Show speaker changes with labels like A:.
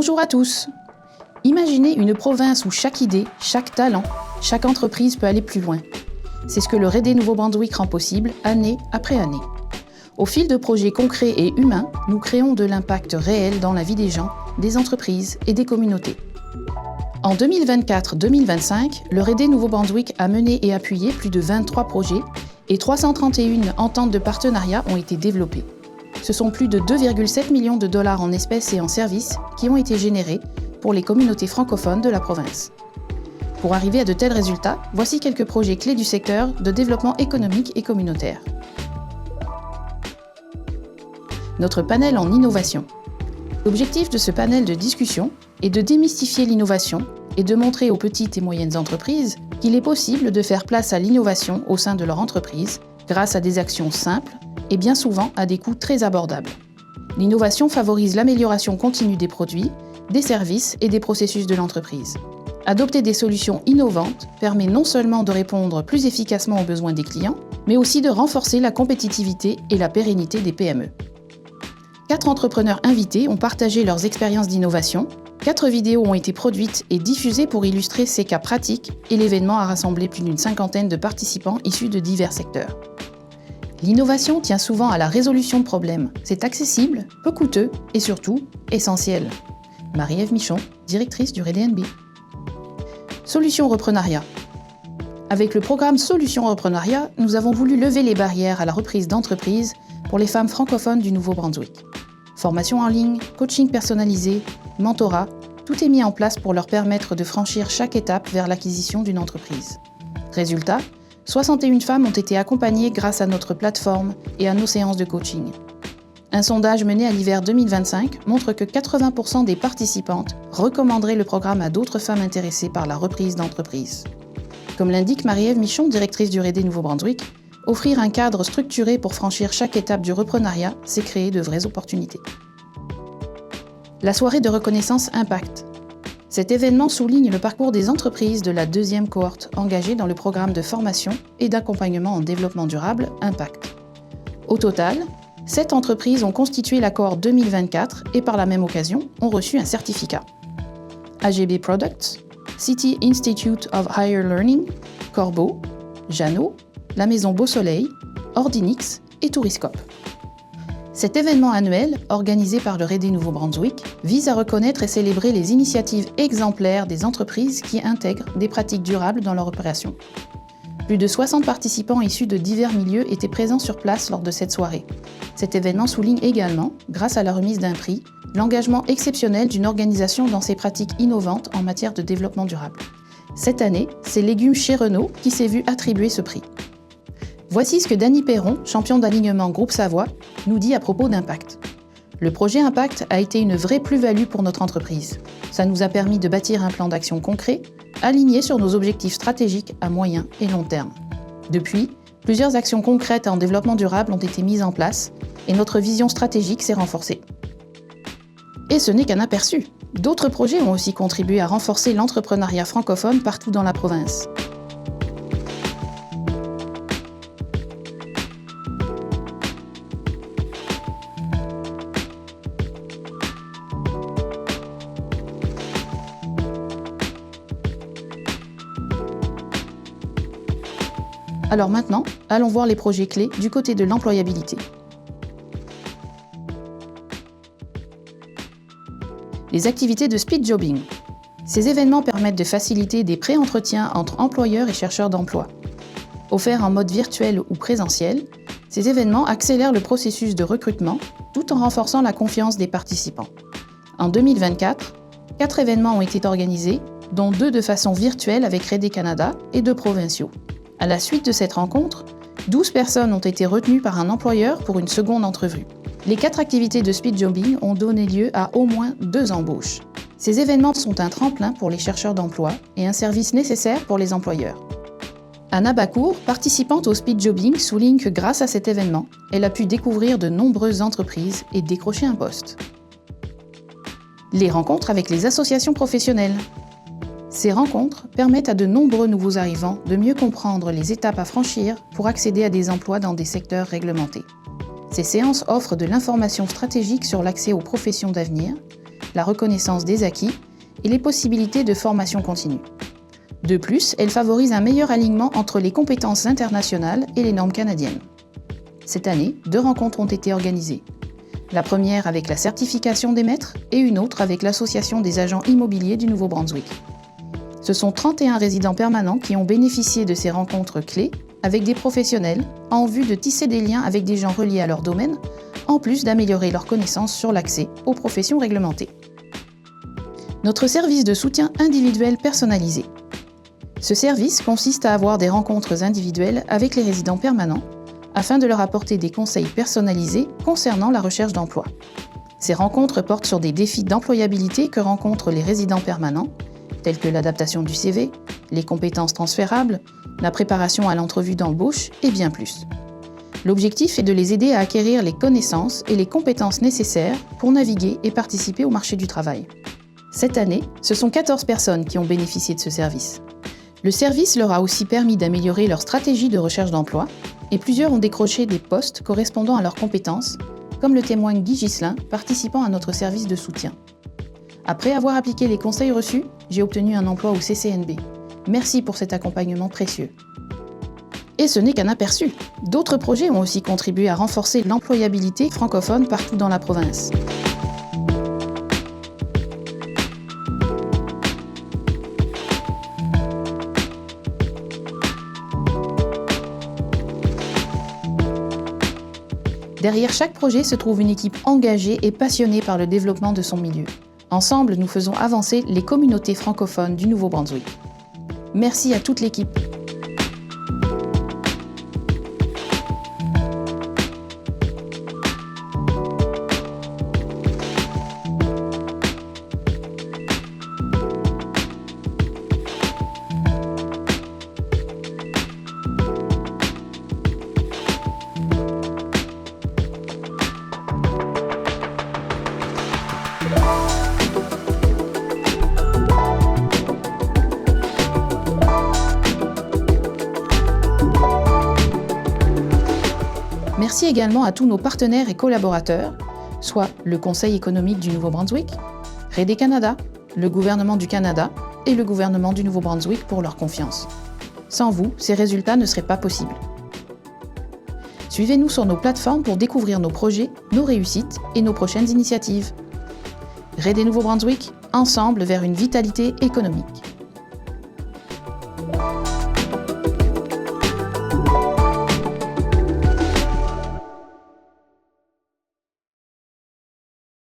A: Bonjour à tous. Imaginez une province où chaque idée, chaque talent, chaque entreprise peut aller plus loin. C'est ce que le RD Nouveau-Brunswick rend possible année après année. Au fil de projets concrets et humains, nous créons de l'impact réel dans la vie des gens, des entreprises et des communautés. En 2024-2025, le RD Nouveau-Brunswick a mené et appuyé plus de 23 projets et 331 ententes de partenariat ont été développées. Ce sont plus de 2,7 millions de dollars en espèces et en services qui ont été générés pour les communautés francophones de la province. Pour arriver à de tels résultats, voici quelques projets clés du secteur de développement économique et communautaire. Notre panel en innovation. L'objectif de ce panel de discussion est de démystifier l'innovation et de montrer aux petites et moyennes entreprises qu'il est possible de faire place à l'innovation au sein de leur entreprise grâce à des actions simples et bien souvent à des coûts très abordables. L'innovation favorise l'amélioration continue des produits, des services et des processus de l'entreprise. Adopter des solutions innovantes permet non seulement de répondre plus efficacement aux besoins des clients, mais aussi de renforcer la compétitivité et la pérennité des PME. 4 entrepreneurs invités ont partagé leurs expériences d'innovation, 4 vidéos ont été produites et diffusées pour illustrer ces cas pratiques et l'événement a rassemblé plus d'une cinquantaine de participants issus de divers secteurs. L'innovation tient souvent à la résolution de problèmes. C'est accessible, peu coûteux et surtout essentiel. Marie-Ève Michon, directrice du RDNB. Solutions Reprenariat. Avec le programme Solutions Reprenariat, nous avons voulu lever les barrières à la reprise d'entreprise pour les femmes francophones du Nouveau-Brunswick. Formation en ligne, coaching personnalisé, mentorat, tout est mis en place pour leur permettre de franchir chaque étape vers l'acquisition d'une entreprise. Résultat, 61 femmes ont été accompagnées grâce à notre plateforme et à nos séances de coaching. Un sondage mené à l'hiver 2025 montre que 80% des participantes recommanderaient le programme à d'autres femmes intéressées par la reprise d'entreprise. Comme l'indique Marie-Ève Michon, directrice du RD Nouveau-Brunswick, offrir un cadre structuré pour franchir chaque étape du reprenariat, c'est créer de vraies opportunités. La soirée de reconnaissance Impact. Cet événement souligne le parcours des entreprises de la deuxième cohorte engagées dans le programme de formation et d'accompagnement en développement durable Impact. Au total, 7 entreprises ont constitué la cohorte 2024 et par la même occasion ont reçu un certificat. AGB Products, City Institute of Higher Learning, Corbeau, Jeannot, la Maison Beau Soleil, Ordinix et Touriscope. Cet événement annuel, organisé par le RD Nouveau-Brunswick, vise à reconnaître et célébrer les initiatives exemplaires des entreprises qui intègrent des pratiques durables dans leur opération. Plus de 60 participants issus de divers milieux étaient présents sur place lors de cette soirée. Cet événement souligne également, grâce à la remise d'un prix, l'engagement exceptionnel d'une organisation dans ses pratiques innovantes en matière de développement durable. Cette année, c'est Légumes chez Renault qui s'est vu attribuer ce prix. Voici ce que Dany Perron, champion d'alignement Groupe Savoie, nous dit à propos d'Impact. Le projet Impact a été une vraie plus-value pour notre entreprise. Ça nous a permis de bâtir un plan d'action concret, aligné sur nos objectifs stratégiques à moyen et long terme. Depuis, plusieurs actions concrètes en développement durable ont été mises en place et notre vision stratégique s'est renforcée. Et ce n'est qu'un aperçu. D'autres projets ont aussi contribué à renforcer l'entrepreneuriat francophone partout dans la province. Alors maintenant, allons voir les projets clés du côté de l'employabilité. Les activités de speed jobbing. Ces événements permettent de faciliter des pré-entretiens entre employeurs et chercheurs d'emploi. Offerts en mode virtuel ou présentiel, ces événements accélèrent le processus de recrutement tout en renforçant la confiance des participants. En 2024, 4 événements ont été organisés, dont 2 de façon virtuelle avec RD Canada et 2 provinciaux. À la suite de cette rencontre, 12 personnes ont été retenues par un employeur pour une seconde entrevue. Les 4 activités de speed jobbing ont donné lieu à au moins 2 embauches. Ces événements sont un tremplin pour les chercheurs d'emploi et un service nécessaire pour les employeurs. Anna Bacour, participante au speed jobbing, souligne que grâce à cet événement, elle a pu découvrir de nombreuses entreprises et décrocher un poste. Les rencontres avec les associations professionnelles. Ces rencontres permettent à de nombreux nouveaux arrivants de mieux comprendre les étapes à franchir pour accéder à des emplois dans des secteurs réglementés. Ces séances offrent de l'information stratégique sur l'accès aux professions d'avenir, la reconnaissance des acquis et les possibilités de formation continue. De plus, elle favorise un meilleur alignement entre les compétences internationales et les normes canadiennes. Cette année, 2 rencontres ont été organisées. La première avec la certification des maîtres et une autre avec l'Association des agents immobiliers du Nouveau-Brunswick. Ce sont 31 résidents permanents qui ont bénéficié de ces rencontres clés avec des professionnels en vue de tisser des liens avec des gens reliés à leur domaine, en plus d'améliorer leurs connaissances sur l'accès aux professions réglementées. Notre service de soutien individuel personnalisé. Ce service consiste à avoir des rencontres individuelles avec les résidents permanents afin de leur apporter des conseils personnalisés concernant la recherche d'emploi. Ces rencontres portent sur des défis d'employabilité que rencontrent les résidents permanents, tels que l'adaptation du CV, les compétences transférables, la préparation à l'entrevue d'embauche et bien plus. L'objectif est de les aider à acquérir les connaissances et les compétences nécessaires pour naviguer et participer au marché du travail. Cette année, ce sont 14 personnes qui ont bénéficié de ce service. Le service leur a aussi permis d'améliorer leur stratégie de recherche d'emploi et plusieurs ont décroché des postes correspondant à leurs compétences, comme le témoigne Guy Ghislain, participant à notre service de soutien. Après avoir appliqué les conseils reçus, j'ai obtenu un emploi au CCNB. Merci pour cet accompagnement précieux. Et ce n'est qu'un aperçu. D'autres projets ont aussi contribué à renforcer l'employabilité francophone partout dans la province. Derrière chaque projet se trouve une équipe engagée et passionnée par le développement de son milieu. Ensemble, nous faisons avancer les communautés francophones du Nouveau-Brunswick. Merci à toute l'équipe. Merci également à tous nos partenaires et collaborateurs, soit le Conseil économique du Nouveau-Brunswick, Rede Canada, le gouvernement du Canada et le gouvernement du Nouveau-Brunswick pour leur confiance. Sans vous, ces résultats ne seraient pas possibles. Suivez-nous sur nos plateformes pour découvrir nos projets, nos réussites et nos prochaines initiatives. Rede Nouveau-Brunswick, ensemble vers une vitalité économique.